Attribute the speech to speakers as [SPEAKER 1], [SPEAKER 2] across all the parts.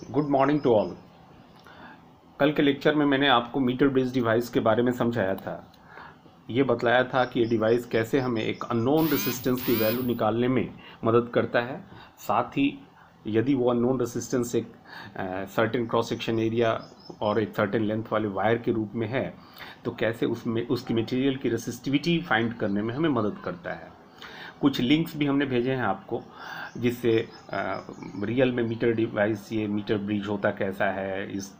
[SPEAKER 1] Good morning to all. कल के lecture में मैंने आपको मीटर ब्रिज डिवाइस के बारे में समझाया था। ये बतलाया था कि ये डिवाइस कैसे हमें एक अननोन रेसिस्टेंस की वैल्यू निकालने में मदद करता है। साथ ही यदि वो अननोन रेसिस्टेंस एक सर्टेन क्रॉस सेक्शन एरिया और एक सर्टेन लेंथ वाले वायर के रूप में है तो कैसे उसमें उसकी मटेरियल की रेसिस्टिविटी फाइंड करने में हमें मदद करता है। कुछ लिंक्स भी हमने भेजे हैं आपको जिससे रियल में मीटर डिवाइस ये मीटर ब्रिज होता कैसा है, इस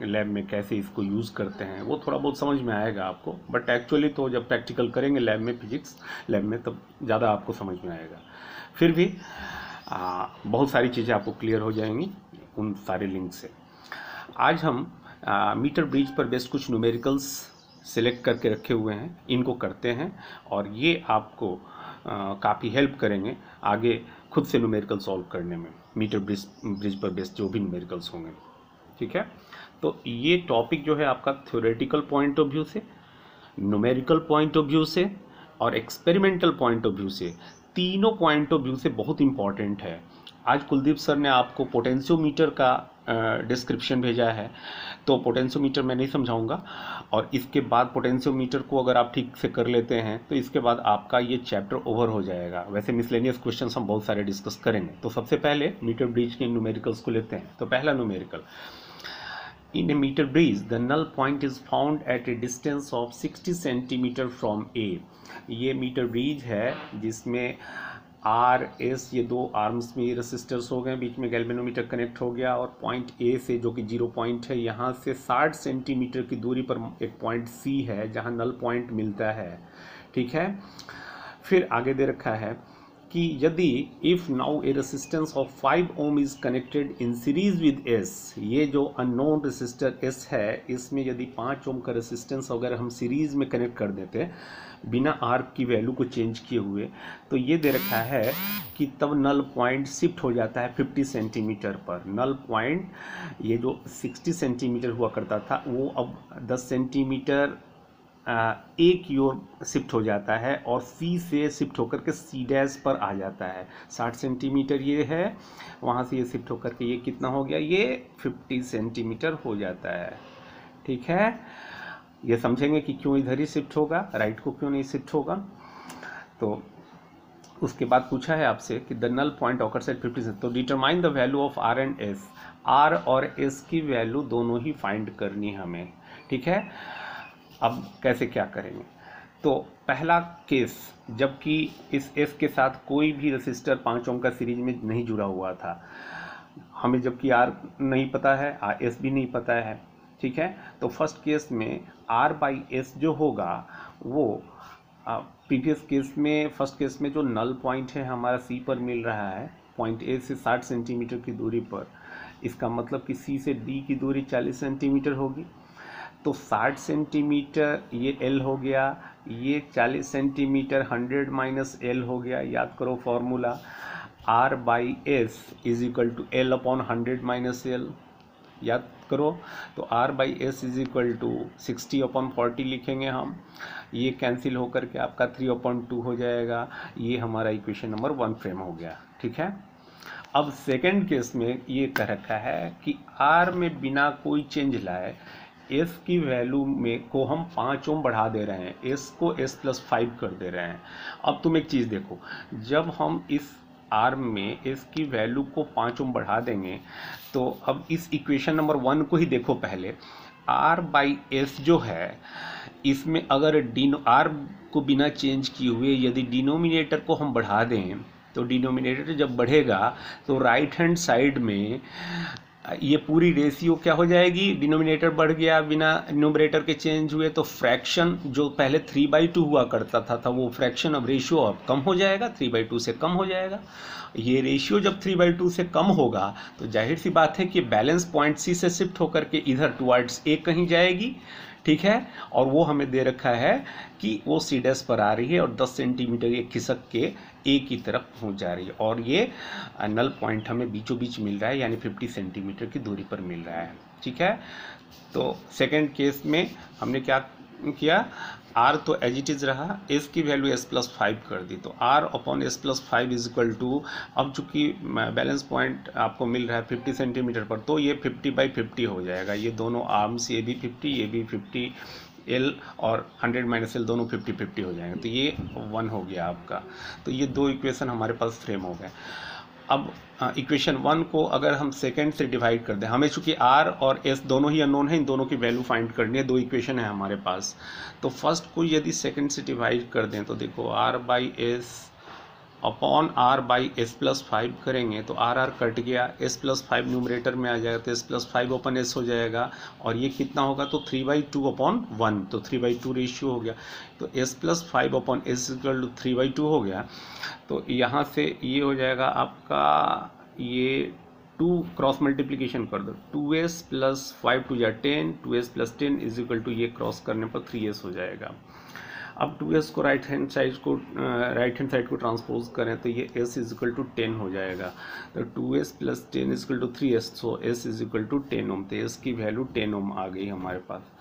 [SPEAKER 1] लैब में कैसे इसको यूज़ करते हैं, वो थोड़ा बहुत समझ में आएगा आपको। बट एक्चुअली तो जब प्रैक्टिकल करेंगे लैब में, फिजिक्स लैब में, तब ज़्यादा आपको समझ में आएगा। फिर भी बहुत सारी चीज़ें आपको क्लियर हो जाएंगी उन सारे लिंक से। आज हम मीटर ब्रिज पर बेस्ड कुछ न्यूमेरिकल्स सिलेक्ट करके रखे हुए हैं, इनको करते हैं और ये आपको काफ़ी हेल्प करेंगे आगे खुद से न्यूमेरिकल सॉल्व करने में, मीटर ब्रिज पर बेस्ड जो भी न्यूमेरिकल्स होंगे। ठीक है, तो ये टॉपिक जो है आपका थ्योरेटिकल पॉइंट ऑफ व्यू से, न्यूमेरिकल पॉइंट ऑफ व्यू से और एक्सपेरिमेंटल पॉइंट ऑफ व्यू से, तीनों पॉइंट ऑफ व्यू से बहुत इंपॉर्टेंट है। आज कुलदीप सर ने आपको पोटेंशियोमीटर का डिस्क्रिप्शन भेजा है, तो पोटेंशियोमीटर मैं नहीं समझाऊंगा। और इसके बाद पोटेंशियोमीटर को अगर आप ठीक से कर लेते हैं तो इसके बाद आपका ये चैप्टर ओवर हो जाएगा। वैसे मिसलेनियस क्वेश्चंस हम बहुत सारे डिस्कस करेंगे। तो सबसे पहले मीटर ब्रिज के न्यूमेरिकल्स को लेते हैं। तो पहला numerical, in a meter bridge the null point is found at a distance of 60 cm from A। ये मीटर ब्रिज है जिसमें आर एस ये दो आर्म्स में रेसिस्टर्स हो गए, बीच में गैल्वेनोमीटर कनेक्ट हो गया और पॉइंट ए से जो कि 0 पॉइंट है यहाँ से 60 सेंटीमीटर की दूरी पर एक पॉइंट सी है जहाँ नल पॉइंट मिलता है। ठीक है, फिर आगे दे रखा है कि यदि if now a resistance of 5 ohm is connected in series with S, ये जो अननोन रेसिस्टर एस है इसमें यदि 5 ओम का रेसिस्टेंस अगर हम सीरीज में कनेक्ट कर देते बिना आर की वैल्यू को चेंज किए हुए, तो ये दे रखा है कि तब नल पॉइंट शिफ्ट हो जाता है 50 सेंटीमीटर पर। नल पॉइंट ये जो 60 सेंटीमीटर हुआ करता था वो अब 10 सेंटीमीटर एक की ओर शिफ्ट हो जाता है और सी से शिफ्ट होकर के सी डैश पर आ जाता है। 60 सेंटीमीटर ये है, वहाँ से ये शिफ्ट होकर के ये कितना हो गया, ये 50 सेंटीमीटर हो जाता है। ठीक है, ये समझेंगे कि क्यों इधर ही शिफ्ट होगा, राइट को क्यों नहीं शिफ्ट होगा। तो उसके बाद पूछा है आपसे कि the null point occurs at 50, तो determine the value of R and S. R और एस की वैल्यू दोनों ही फाइंड करनी हमें। ठीक है, अब कैसे क्या करेंगे। तो पहला केस, जबकि इस एस के साथ कोई भी रेसिस्टर 5 ओम का सीरीज में नहीं जुड़ा हुआ था, हमें जबकि आर नहीं पता है, आर एस भी नहीं पता है। ठीक है, तो फर्स्ट केस में आर बाई एस जो होगा वो प्रीवियस केस में, फर्स्ट केस में जो नल पॉइंट है हमारा सी पर मिल रहा है, पॉइंट ए से 60 सेंटीमीटर की दूरी पर, इसका मतलब कि सी से डी की दूरी 40 सेंटीमीटर होगी। तो 60 सेंटीमीटर ये L हो गया, ये 40 सेंटीमीटर 100 माइनस L हो गया। याद करो formula, R by S is equal to L upon 100 minus L। याद करो, तो R by S is equal to 60 upon 40 लिखेंगे हम, ये कैंसिल होकर के आपका 3/2 हो जाएगा। ये हमारा इक्वेशन नंबर 1 फ्रेम हो गया। ठीक है, अब सेकेंड केस में ये कह रखा है कि R में बिना कोई चेंज लाए एस की वैल्यू में को हम 5 ओम बढ़ा दे रहे हैं, एस को S+5 कर दे रहे हैं। अब तुम एक चीज़ देखो, जब हम इस आर्म में एस की वैल्यू को 5 ओम बढ़ा देंगे तो अब इस इक्वेशन नंबर 1 को ही देखो पहले। आर बाई एस जो है इसमें अगर आर को बिना चेंज किए हुए यदि डिनोमिनेटर को हम बढ़ा दें तो डिनोमिनेटर जब बढ़ेगा तो राइट हैंड साइड में ये पूरी रेशियो क्या हो जाएगी, डिनोमिनेटर बढ़ गया बिना न्यूमरेटर के चेंज हुए, तो फ्रैक्शन जो पहले 3/2 हुआ करता था वो फ्रैक्शन अब रेशियो अब कम हो जाएगा, 3/2 से कम हो जाएगा। ये रेशियो जब 3/2 से कम होगा तो जाहिर सी बात है कि बैलेंस पॉइंट सी से शिफ्ट होकर के इधर टुवर्ड्स ए कहीं जाएगी। ठीक है, और वो हमें दे रखा है कि वो सी डैश पर आ रही है और 10 सेंटीमीटर ये खिसक के ए की तरफ पहुंच जा रही है और ये नल पॉइंट हमें बीचों बीच मिल रहा है, यानी 50 सेंटीमीटर की दूरी पर मिल रहा है। ठीक है, तो सेकंड केस में हमने क्या किया, आर तो एज इट इज रहा, एस की वैल्यू एस प्लस 5 कर दी, तो R upon S plus 5 is equal to, अब चूंकि बैलेंस पॉइंट आपको मिल रहा है 50 सेंटीमीटर पर, तो ये 50/50 हो जाएगा, ये दोनों आर्म्स, ये भी 50, ये भी 50, एल और 100 - एल दोनों 50/50 हो जाएंगे, तो ये 1 हो गया आपका। तो ये दो इक्वेशन हमारे पास फ्रेम हो गए। अब इक्वेशन 1 को अगर हम सेकंड से डिवाइड कर दें, हमें चूंकि आर और एस दोनों ही अननोन है, इन दोनों की वैल्यू फाइंड करनी है, दो इक्वेशन है हमारे पास। तो फर्स्ट को यदि सेकंड से डिवाइड कर दें तो देखो R by S upon R by S plus 5 करेंगे तो आर आर कट गया, एस प्लस 5 न्यूमरेटर में आ जाएगा, तो एस प्लस 5 अपॉन एस हो जाएगा, और ये कितना होगा तो 3/2 अपॉन 1, तो 3/2 रेशियो हो गया, तो S plus 5 upon S equal to 3/2 हो गया। तो यहाँ से ये हो जाएगा आपका, ये 2 क्रॉस मल्टीप्लीकेशन कर दो, 2s प्लस 5 2 या 10, 2s plus 10 is equal to, ये क्रॉस करने पर 3s हो जाएगा। अब 2s को राइट हैंड साइड को ट्रांसपोज करें तो ये s इज इक्वल टू 10 हो जाएगा, तो 2s plus 10 is equal to 3s, so s is equal to 10 ohm, तो s की वैल्यू 10 ओम आ गई हमारे पास।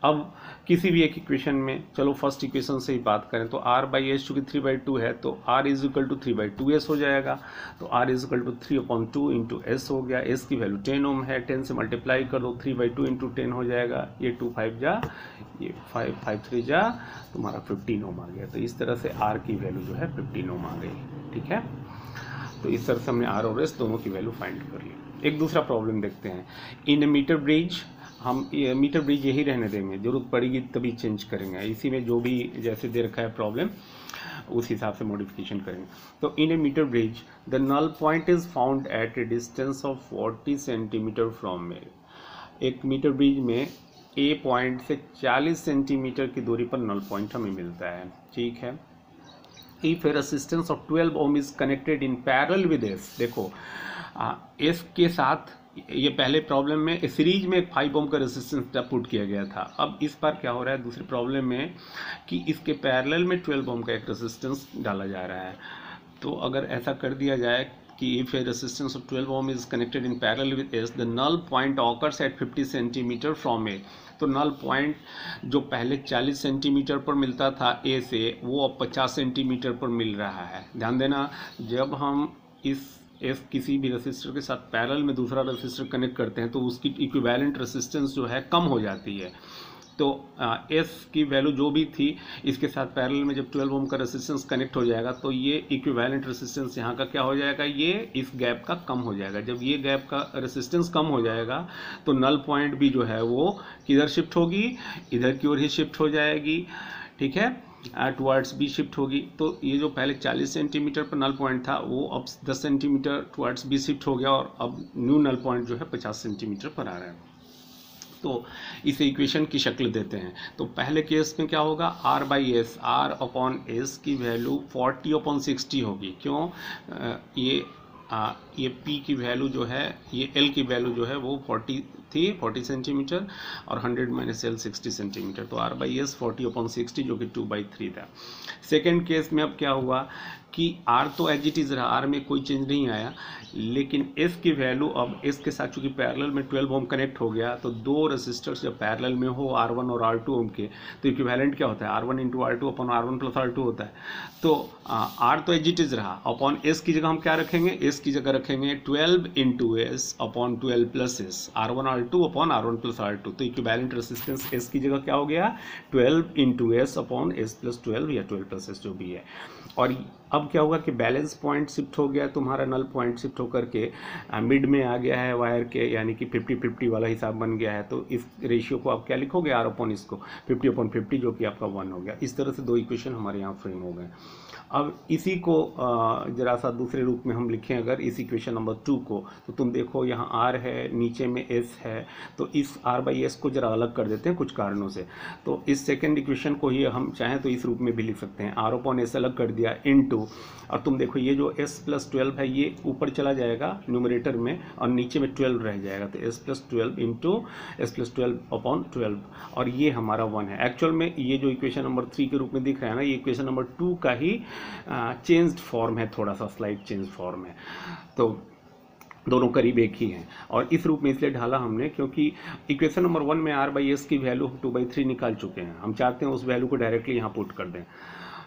[SPEAKER 1] अब किसी भी एक इक्वेशन में, चलो फर्स्ट इक्वेशन से ही बात करें तो r बाई एस चूँकि 3/2 है तो r is equal to 3/2s हो जाएगा, तो r is equal to 3/2 into S हो गया, s की वैल्यू 10 ओम है, 10 से मल्टीप्लाई कर दो, 3/2 इंटू 10 हो जाएगा, ये 2 5 जा, ये 5 5 3 जा, तुम्हारा 15 ओम आ गया। तो इस तरह से r की वैल्यू जो है 15 ओम आ गई, ठीक है। तो इस तरह से हमने r और s दोनों की वैल्यू फाइंड कर ली। एक दूसरा प्रॉब्लम देखते हैं, इन ए मीटर ब्रिज, हम मीटर ब्रिज यही रहने देंगे, जरूरत पड़ेगी तभी चेंज करेंगे, इसी में जो भी जैसे दे रखा है प्रॉब्लम उस हिसाब से मॉडिफिकेशन करेंगे। तो in a metre bridge the null point is found at a distance of 40 centimetre from A, एक मीटर ब्रिज में ए पॉइंट से 40 सेंटीमीटर की दूरी पर नल पॉइंट हमें मिलता है, ठीक है। If a resistance of 12 ohm is connected in parallel with S, देखो एस के साथ, ये पहले प्रॉब्लम में सीरीज में एक 5 ओम का रेजिस्टेंस पुट किया गया था, अब इस बार क्या हो रहा है दूसरे प्रॉब्लम में कि इसके पैरेलल में 12 ओम का एक रेजिस्टेंस डाला जा रहा है। तो अगर ऐसा कर दिया जाए कि if a resistance of 12 ohm is connected in parallel with S, the null point occurs at 50 centimetre from A, तो नल पॉइंट जो पहले 40 सेंटीमीटर पर मिलता था ए से, वो अब 50 सेंटीमीटर पर मिल रहा है। ध्यान देना, जब हम इस एस किसी भी रेसिस्टर के साथ पैरेलल में दूसरा रेसिस्टर कनेक्ट करते हैं तो उसकी इक्विवेलेंट रेसिस्टेंस जो है कम हो जाती है, तो एस की वैल्यू जो भी थी इसके साथ पैरेलल में जब 12 ओम का रेसिस्टेंस कनेक्ट हो जाएगा तो ये इक्विवेलेंट रेसिस्टेंस यहाँ का क्या हो जाएगा, ये इस गैप का कम हो जाएगा। जब ये गैप का रेसिस्टेंस कम हो जाएगा तो नल पॉइंट भी जो है वो किधर शिफ्ट होगी, इधर की ओर ही शिफ्ट हो जाएगी, ठीक है, टुवर्ड्स बी शिफ्ट होगी। तो ये जो पहले 40 सेंटीमीटर पर नल पॉइंट था वो अब 10 सेंटीमीटर टुवर्ड्स बी शिफ्ट हो गया, और अब न्यू नल पॉइंट जो है 50 सेंटीमीटर पर आ रहा है। तो इसे इक्वेशन की शक्ल देते हैं, तो पहले केस में क्या होगा, r by S, r upon S की वैल्यू 40/60 होगी, क्यों, ये p की वैल्यू जो है, ये l की वैल्यू जो है वो 40 थी, 40 सेंटीमीटर, और 100 - l 60 सेंटीमीटर, तो r बाई एस 40/60 जो कि 2/3 था। सेकेंड केस में अब क्या हुआ कि r तो एज इट इज रहा, r में कोई चेंज नहीं आया, लेकिन s की वैल्यू अब s के साथ चूंकि पैरेलल में 12 ओम कनेक्ट हो गया, तो दो रेसिस्टर्स जब पैरेलल में हो R1 और R2 ओम के, तो इक्विवेलेंट क्या होता है, R1 into R2 upon R1 plus R2 होता है। तो R तो एज इट इज रहा, अपॉन s की जगह हम क्या रखेंगे, s की जगह रखेंगे 12 into S upon 12 plus S, R1 R2 upon R1 plus R2, तो इक्विवेलेंट रेसिस्टेंस s की जगह क्या हो गया, 12 into S upon S plus 12 या 12 प्लस एस जो भी है। और अब क्या होगा कि बैलेंस पॉइंट शिफ्ट हो गया, तुम्हारा नल पॉइंट शिफ्ट होकर के मिड में आ गया है वायर के, यानी कि 50-50 वाला हिसाब बन गया है। तो इस रेशियो को आप क्या लिखोगे, r अपॉन इसको 50/50 जो कि आपका 1 हो गया। इस तरह से दो इक्वेशन हमारे यहाँ फ्रेम हो गए। अब इसी को जरा सा दूसरे रूप में हम लिखें अगर इस इक्वेशन नंबर 2 को, तो तुम देखो यहाँ r है, नीचे में s है, तो इस r बाई एस को जरा अलग कर देते हैं कुछ कारणों से। तो इस सेकंड इक्वेशन को ही हम चाहें तो इस रूप में भी लिख सकते हैं, r अपॉन एस अलग कर दिया इनटू, और तुम देखो ये जो s प्लस 12 है ये ऊपर चला जाएगा न्यूमरेटर में और नीचे में 12 रह जाएगा, तो s plus 12 into s plus 12 upon 12, और ये हमारा 1 है। एक्चुअल में ये जो इक्वेशन नंबर 3 के रूप में दिख रहा है ना, ये इक्वेशन नंबर 2 का ही चेंज्ड फॉर्म है, थोड़ा सा स्लाइड चेंज फॉर्म है। तो दोनों करीब एक ही हैं। और इस रूप में इसलिए ढाला हमने क्योंकि इक्वेशन नंबर 1 में r बाई एस की वैल्यू 2/3 निकाल चुके हैं, हम चाहते हैं उस वैल्यू को डायरेक्टली यहाँ पुट कर दें।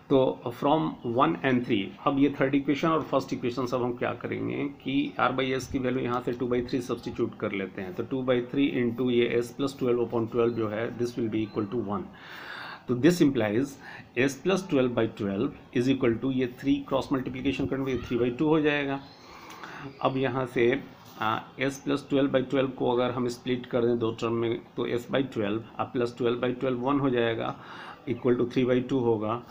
[SPEAKER 1] तो फ्रॉम 1 and 3, अब ये थर्ड इक्वेशन और फर्स्ट इक्वेशन सब हम क्या करेंगे कि r बाई एस की वैल्यू यहाँ से 2/3 सब्सटीट्यूट कर लेते हैं। तो 2/3 इंटू ये s प्लस 12/12 जो है this will be equal to 1। तो this implies s plus 12/12 is equal to ये 3 क्रॉस मल्टीप्लीकेशन करेंगे 3/2 हो जाएगा। अब यहाँ से s प्लस 12/12 को अगर हम स्प्लिट कर दें दो टर्म में तो s/12 अब प्लस 12/12 1 हो जाएगा इक्वल टू 3/2 होगा,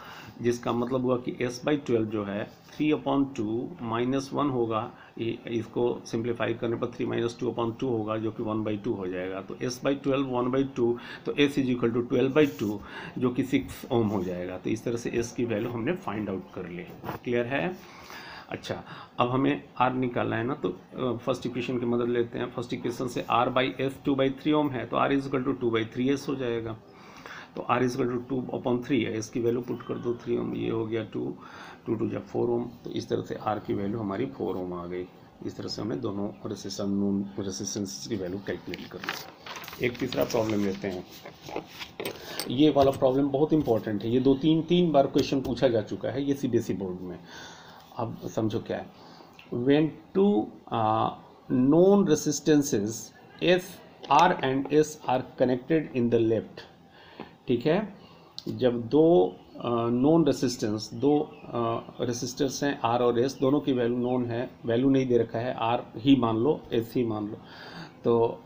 [SPEAKER 1] जिसका मतलब हुआ कि s/12 जो है 3/2 माइनस 1 होगा, इसको सिंप्लीफाई करने पर 3 - 2/2 होगा जो कि 1/2 हो जाएगा। तो s/12 1/2 तो s इज इक्वल टू 12/2 जो कि 6 ओम हो जाएगा। तो इस तरह से s की वैल्यू हमने फाइंड आउट कर ली। क्लियर है? अच्छा, अब हमें r निकालना है ना, तो फर्स्ट इक्वेशन की मदद लेते हैं। फर्स्ट इक्वेशन से r बाई एस 2/3 ओम है तो r is equal to 2/3s हो जाएगा। तो r इज इक्वल टू 2/3 है, इसकी वैल्यू पुट कर दो 3 ओम, ये हो गया 2 जब 4 ओम। तो इस तरह से r की वैल्यू हमारी 4 ओम आ गई। इस तरह से हमने दोनों रेसिस्टेंस की वैल्यू कैलकुलेट कर ली। एक तीसरा प्रॉब्लम लेते हैं। ये वाला प्रॉब्लम बहुत इंपॉर्टेंट है, ये तीन बार क्वेश्चन पूछा जा चुका है ये सीबीएसई बोर्ड में। अब समझो क्या है। When two known resistances S R and S are connected in the left, ठीक है, जब दो नॉन रेसिस्टेंस दो रेसिस्टर्स हैं आर और एस, दोनों की वैल्यू नोन है, वैल्यू नहीं दे रखा है, आर ही मान लो एस ही मान लो, तो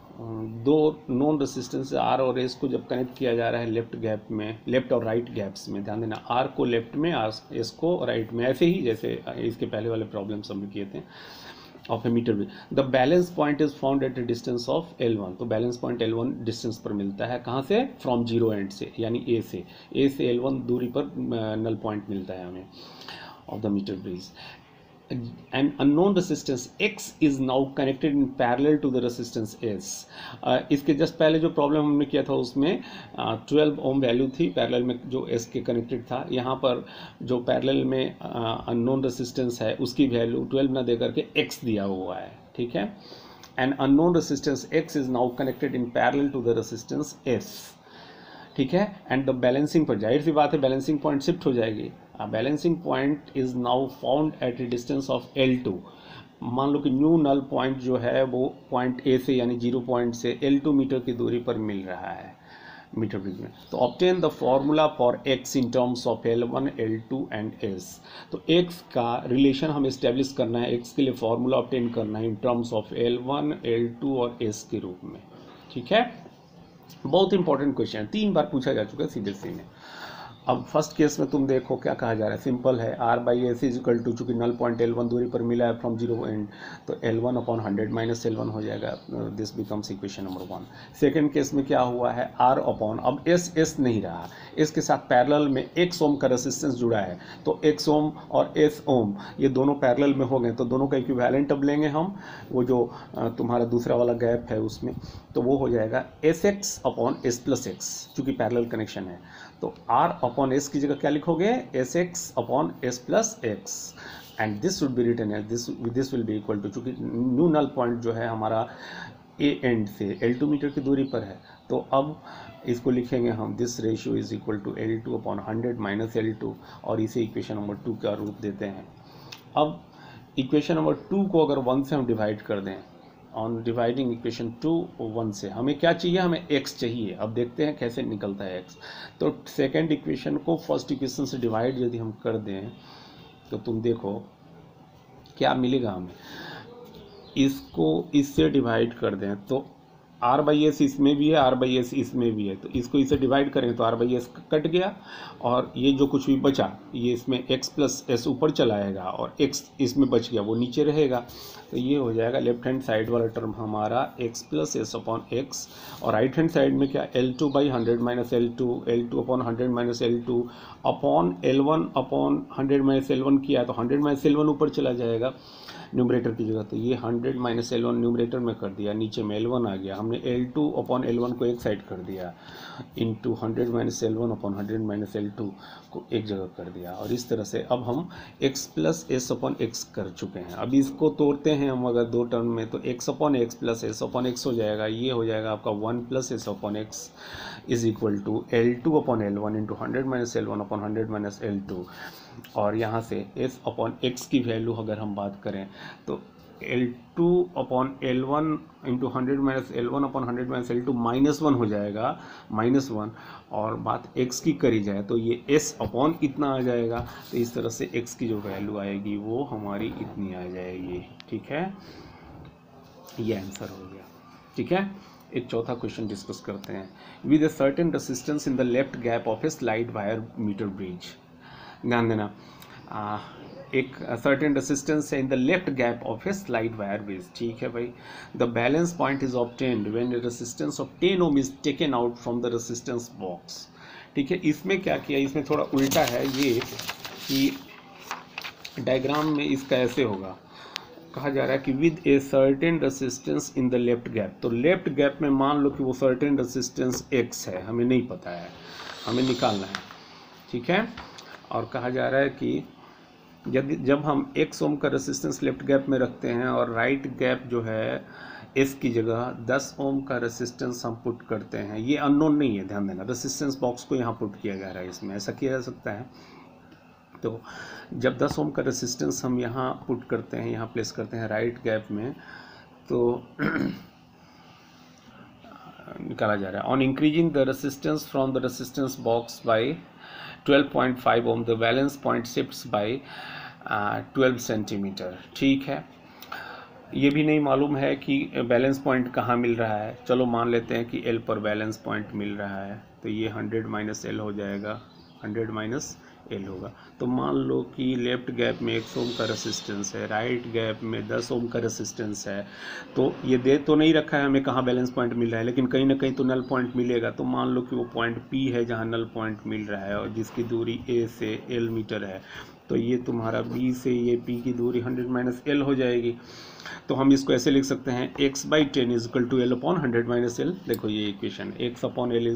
[SPEAKER 1] दो नॉन रेसिस्टेंस आर और एस को जब कनेक्ट किया जा रहा है लेफ्ट गैप में, लेफ्ट और राइट गैप्स में, ध्यान देना आर को लेफ्ट में एस को राइट में, ऐसे ही जैसे इसके पहले वाले प्रॉब्लम हमने किए थे ऑफ ए मीटर में। The balance point is found at a distance of L1, तो बैलेंस पॉइंट L1 डिस्टेंस पर मिलता है, कहाँ से? फ्रॉम जीरो एंड से, यानी ए से L1 दूरी पर नल पॉइंट मिलता है हमें of the meter bridge. And unknown resistance X is now connected in parallel to the resistance S। इसके जस्ट पहले जो प्रॉब्लम हमने किया था उसमें 12 ओम वैल्यू थी पैरेलल में जो S के कनेक्टेड था। यहाँ पर जो पैरेलल में अननोन रेसिस्टेंस है उसकी वैल्यू 12 ना दे करके X दिया हुआ है, ठीक है। And unknown resistance X is now connected in parallel to the resistance S, ठीक है। एंड द बैलेंसिंग पर, जाहिर सी बात है बैलेंसिंग पॉइंट शिफ्ट हो जाएगी। Balancing point is now found at a distance of L2। मान लो कि न्यू नल पॉइंट जो है वो पॉइंट ए से यानी 0 पॉइंट से L2 मीटर की दूरी पर मिल रहा है मीटर ब्रिज में। तो obtain the formula for X in terms of L1 L2 and S। तो X का रिलेशन हमें इस्टेब्लिश करना है, X के लिए फॉर्मूला ऑब्टेन करना है in terms of L1 L2 और S के रूप में, ठीक है। बहुत इंपॉर्टेंट क्वेश्चन है, 3 बार पूछा जा चुका है सीबीएसई में। अब फर्स्ट केस में तुम देखो क्या कहा जा रहा है, सिंपल है, r by S is equal to, चूँकि नल पॉइंट L1 दूरी पर मिला है फ्रॉम जीरो एंड, तो L1 अपॉन 100 माइनस L1 हो जाएगा। This becomes equation number 1। Second case में क्या हुआ है, r अपॉन, अब S नहीं रहा, S के साथ पैरेलल में x ओम का रेसिस्टेंस जुड़ा है, तो x ओम और s ओम ये दोनों पैरेलल में हो गए, तो दोनों का इक्विवेलेंट अब लेंगे हम, वो जो तुम्हारा दूसरा वाला गैप है उसमें, तो वो हो जाएगा Sx upon S plus x, चूँकि पैरेलल कनेक्शन है। तो r अपॉन s की जगह क्या लिखोगे, Sx upon S plus x, and this should be written as this will be equal to, चूँकि न्यू नल पॉइंट जो है हमारा ए एंड से L2 मीटर की दूरी पर है, तो अब इसको लिखेंगे हम, this ratio is equal to L2 upon 100 minus L2, और इसे इक्वेशन नंबर 2 का रूप देते हैं। अब इक्वेशन नंबर 2 को अगर 1 से हम डिवाइड कर दें, ऑन डिवाइडिंग इक्वेशन 2 1 से, हमें क्या चाहिए, हमें x चाहिए। अब देखते हैं कैसे निकलता है x। तो सेकेंड इक्वेशन को फर्स्ट इक्वेशन से डिवाइड यदि हम कर दें तो तुम देखो क्या मिलेगा हमें, इसको इससे डिवाइड कर दें तो r बाई एस इसमें भी है, r बाई एस इसमें भी है, तो इसको इससे डिवाइड करें तो r बाई एस कट गया, और ये जो कुछ भी बचा ये इसमें x प्लस एस ऊपर चला आएगा और x इसमें बच गया वो नीचे रहेगा। तो ये हो जाएगा लेफ्ट हैंड साइड वाला टर्म हमारा x plus S upon x, और राइट हैंड साइड में क्या, L2 by 100 minus L2, L2 upon 100 minus L2 upon L1 upon 100 minus L1 किया तो 100 माइनस L1 ऊपर चला जाएगा, न्यूमरेटर की जगह, तो ये 100 माइनस L1 न्यूमरेटर में कर दिया, नीचे में L1 आ गया, हमने L2 अपॉन L1 को एक साइड कर दिया, into 100 minus L1 upon 100 minus L2 को एक जगह कर दिया। और इस तरह से अब हम x plus S upon x कर चुके हैं। अब इसको तोड़ते हैं हम अगर दो टर्म में, तो x upon X plus S upon X हो जाएगा, ये हो जाएगा आपका 1 plus S upon X is equal to L2 upon L1 into 100 minus L1 upon 100 minus L2। और यहाँ से s अपॉन एक्स की वैल्यू अगर हम बात करें तो L2 upon L1 into 100 minus L1 upon 100 minus L2 -1 हो जाएगा, -1। और बात x की करी जाए तो ये s अपॉन इतना आ जाएगा, तो इस तरह से x की जो वैल्यू आएगी वो हमारी इतनी आ जाएगी। ठीक है, ये आंसर हो गया। ठीक है, एक चौथा क्वेश्चन डिस्कस करते हैं। With a certain resistance in the left gap of a slide wire meter bridge. ध्यान देना, एक सर्टेन रेसिस्टेंस है in the left gap of a slide wire bridge. ठीक है भाई, the balance point is obtained when a resistance of 10 ohm is taken out from the resistance box. ठीक है, इसमें क्या किया, इसमें थोड़ा उल्टा है ये कि डायग्राम में इसका ऐसे होगा, कहा जा रहा है कि with a certain resistance in the left gap. तो लेफ्ट गैप में मान लो कि वो सर्टेन रेसिस्टेंस x है, हमें नहीं पता है, हमें निकालना है। ठीक है, और कहा जा रहा है कि जब हम 1 ओम का रेसिस्टेंस लेफ्ट गैप में रखते हैं और राइट गैप जो है s की जगह 10 ओम का रेसिस्टेंस हम पुट करते हैं, ये अननोन नहीं है, ध्यान देना, रेसिस्टेंस बॉक्स को यहाँ पुट किया जा रहा है, इसमें ऐसा किया जा सकता है। तो जब 10 ओम का रेसिस्टेंस हम यहाँ पुट करते हैं, यहाँ प्लेस करते हैं राइट गैप में, तो निकाला जा रहा है on increasing the resistance from the resistance box by 12.5 ohm the balance point shifts by 12 centimetre. ठीक है, ये भी नहीं मालूम है कि बैलेंस पॉइंट कहाँ मिल रहा है। चलो मान लेते हैं कि L पर बैलेंस पॉइंट मिल रहा है, तो ये 100 माइनस L हो जाएगा, 100 माइनस L होगा। तो मान लो कि लेफ्ट गैप में 1 ओम का रेसिस्टेंस है, राइट गैप में 10 ओम का रेसिस्टेंस है, तो ये दे तो नहीं रखा है हमें कहाँ बैलेंस पॉइंट मिल रहा है, लेकिन कहीं ना कहीं तो नल पॉइंट मिलेगा। तो मान लो कि वो पॉइंट P है जहाँ नल पॉइंट मिल रहा है और जिसकी दूरी A से L मीटर है, तो ये तुम्हारा B से ये P की दूरी 100 माइनस L हो जाएगी। तो हम इसको ऐसे लिख सकते हैं x/10 is equal to L upon 100 minus L। देखो ये equation x upon 10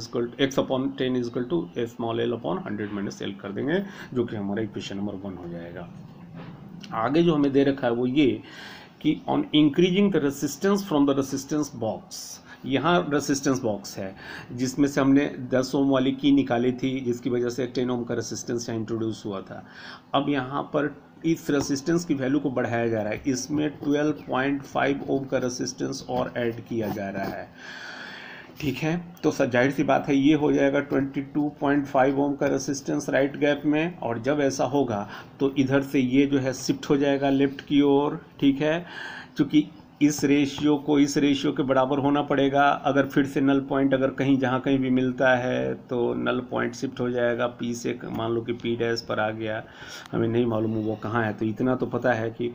[SPEAKER 1] is equal to small l upon 100 minus L कर देंगे, जो कि हमारा इक्वेशन नंबर 1 हो जाएगा। आगे जो हमें दे रखा है वो ये कि on increasing the resistance from the resistance box, यहाँ रेसिस्टेंस बॉक्स है जिसमें से हमने 10 ओम वाली की निकाली थी, जिसकी वजह से 10 ओम का रेसिस्टेंस यहाँ इंट्रोड्यूस हुआ था। अब यहाँ पर इस रेसिस्टेंस की वैल्यू को बढ़ाया जा रहा है, इसमें 12.5 ओम का रेसिस्टेंस और ऐड किया जा रहा है। ठीक है, तो जाहिर सी बात है ये हो जाएगा 22.5 ओम का रेसिस्टेंस राइट गैप में, और जब ऐसा होगा तो इधर से ये जो है शिफ्ट हो जाएगा लेफ्ट की ओर। ठीक है, क्योंकि इस रेशियो को इस रेशियो के बराबर होना पड़ेगा। अगर फिर से नल पॉइंट अगर कहीं जहाँ कहीं भी मिलता है तो नल पॉइंट शिफ्ट हो जाएगा P से, मान लो कि P' पर आ गया, हमें नहीं मालूम वो कहाँ है, तो इतना तो पता है कि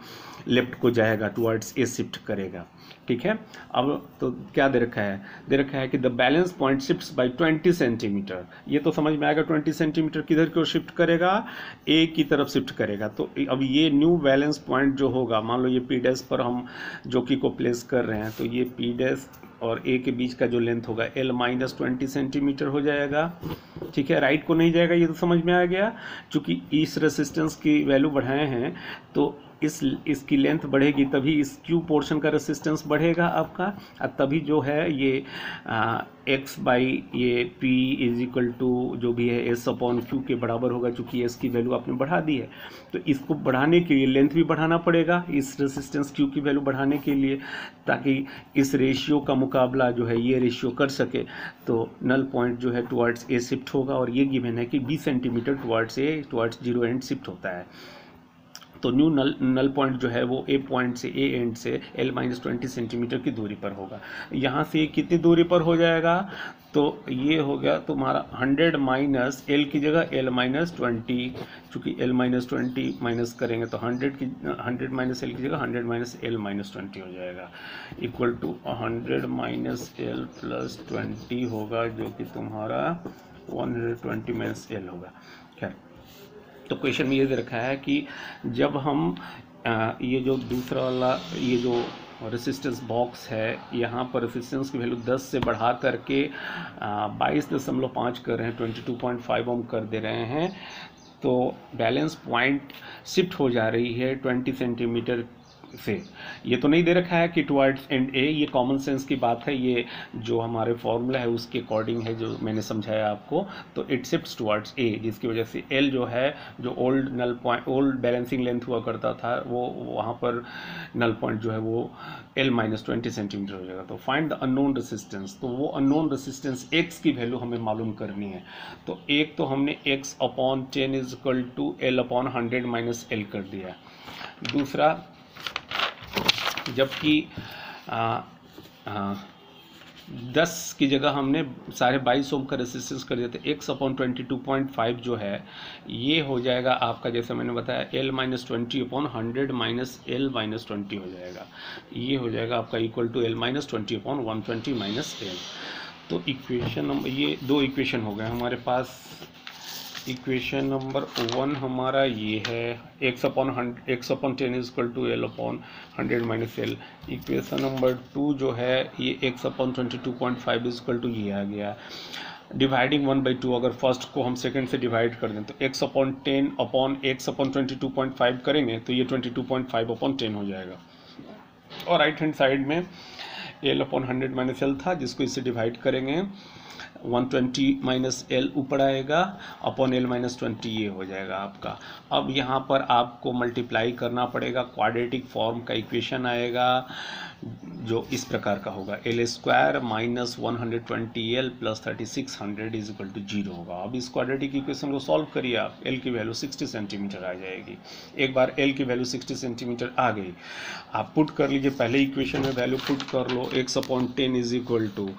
[SPEAKER 1] लेफ्ट को जाएगा, टुवर्ड्स ए शिफ्ट करेगा। ठीक है, अब तो क्या दे रखा है, दे रखा है कि the balance point shifts by 20 centimetre. ये तो समझ में आएगा 20 सेंटीमीटर किधर की ओर शिफ्ट करेगा, ए की तरफ शिफ्ट करेगा। तो अब ये न्यू बैलेंस पॉइंट जो होगा, मान लो ये P' पर हम जो की को प्लेस कर रहे हैं, तो ये P' और ए के बीच का जो लेंथ होगा L-20 सेंटीमीटर हो जाएगा। ठीक है, राइट को नहीं जाएगा, ये तो समझ में आ गया। चूँकि इस रेसिस्टेंस की वैल्यू बढ़ाए हैं तो इसकी लेंथ बढ़ेगी, तभी इस क्यू पोर्शन का रेसिस्टेंस बढ़ेगा आपका, और तभी जो है ये x बाई ये p इज इक्वल टू जो भी है s अपॉन क्यू के बराबर होगा, चूँकि s की वैल्यू आपने बढ़ा दी है। तो इसको बढ़ाने के लिए लेंथ भी बढ़ाना पड़ेगा, इस रेसिस्टेंस क्यू की वैल्यू बढ़ाने के लिए, ताकि इस रेशियो का मुकाबला जो है ये रेशियो कर सके। तो नल पॉइंट जो है टुवर्ड्स ए शिफ्ट होगा, और ये गिवन है कि 20 centimetre towards zero and shift होता है। तो न्यू नल पॉइंट जो है वो ए पॉइंट से ए एंड से L-20 सेंटीमीटर की दूरी पर होगा। यहाँ से कितनी दूरी पर हो जाएगा, तो ये हो गया तुम्हारा 100 माइनस L की जगह L-20, चूँकि L-20 माइनस करेंगे तो 100 माइनस L की जगह 100 माइनस L-20 हो जाएगा, equal to 100 minus L plus 20 होगा, जो कि तुम्हारा 120 माइनस L होगा। खैर, तो क्वेश्चन में ये दे रखा है कि जब हम ये जो दूसरा वाला ये जो रेसिस्टेंस बॉक्स है, यहाँ पर रेसिस्टेंस की वैल्यू 10 से बढ़ा करके 22.5 कर रहे हैं, 22.5 ओम कर दे रहे हैं। तो बैलेंस पॉइंट शिफ्ट हो जा रही है 20 सेंटीमीटर से। ये तो नहीं दे रखा है कि टुवर्ड्स एंड ए, ये कॉमन सेंस की बात है, ये जो हमारे फॉर्मूला है उसके अकॉर्डिंग है जो मैंने समझाया आपको। तो इट शिफ्ट्स टुवर्ड्स ए, जिसकी वजह से एल जो है, जो old null point, old balancing length हुआ करता था, वो वहाँ पर नल पॉइंट जो है वो L-20 सेंटीमीटर हो जाएगा। तो फाइंड द अननोन रेसिस्टेंस, तो वो अननोन रेसिस्टेंस x की वैल्यू हमें मालूम करनी है। तो एक तो हमने x/10 = L/100 - L कर दिया। दूसरा, जबकि 10 की जगह हमने 22.5 ओम का रेसिस्टेंस कर दिया, तो x/22.5 जो है ये हो जाएगा आपका, जैसे मैंने बताया, L-20/100 - L-20 हो जाएगा। ये हो जाएगा आपका इक्वल टू L-20/120 - L। तो इक्वेशन नंबर, ये दो इक्वेशन हो गए हमारे पास। इक्वेशन नंबर 1 हमारा ये है, x/10 = L/100 - L। Equation number 2 जो है ये x/22.5 = ये आ गया। डिवाइडिंग 1/2, अगर फर्स्ट को हम सेकंड से डिवाइड कर दें तो x/10/x/22.5 करेंगे तो ये 22.5/10 हो जाएगा। और राइट हैंड साइड में L/100 - L था, जिसको इससे डिवाइड करेंगे 120 - L ऊपर आएगा, अपॉन L-20 ये हो जाएगा आपका। अब यहाँ पर आपको मल्टीप्लाई करना पड़ेगा, क्वाड्रेटिक फॉर्म का इक्वेशन आएगा जो इस प्रकार का होगा, L² - 120L + 3600 = 0 होगा। अब इस क्वाड्रेटिक इक्वेशन को सॉल्व करिए आप, L की वैल्यू 60 सेंटीमीटर आ जाएगी। एक बार L की वैल्यू 60 सेंटीमीटर आ गई, आप पुट कर लीजिए, पहले इक्वेशन में वैल्यू पुट कर लो, x/10 =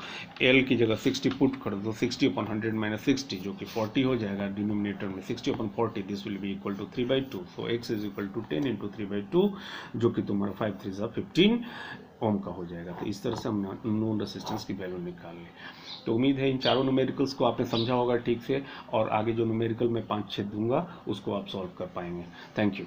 [SPEAKER 1] L की जगह 60 पुट कर दो, 60/100 - 60 जो कि 40 हो जाएगा डिनोमिनेटर में, 60/40 this will be equal to 3/2। So x = 10 × 3/2 जो कि तुम्हारा 5 3 15 ओम का हो जाएगा। तो इस तरह से हम नोन रेसिस्टेंस की वैल्यू निकाल लें। तो उम्मीद है इन चारों न्यूमेरिकल्स को आपने समझा होगा ठीक से, और आगे जो न्यूमेरिकल मैं 5-6 दूंगा उसको आप सॉल्व कर पाएंगे। Thank you.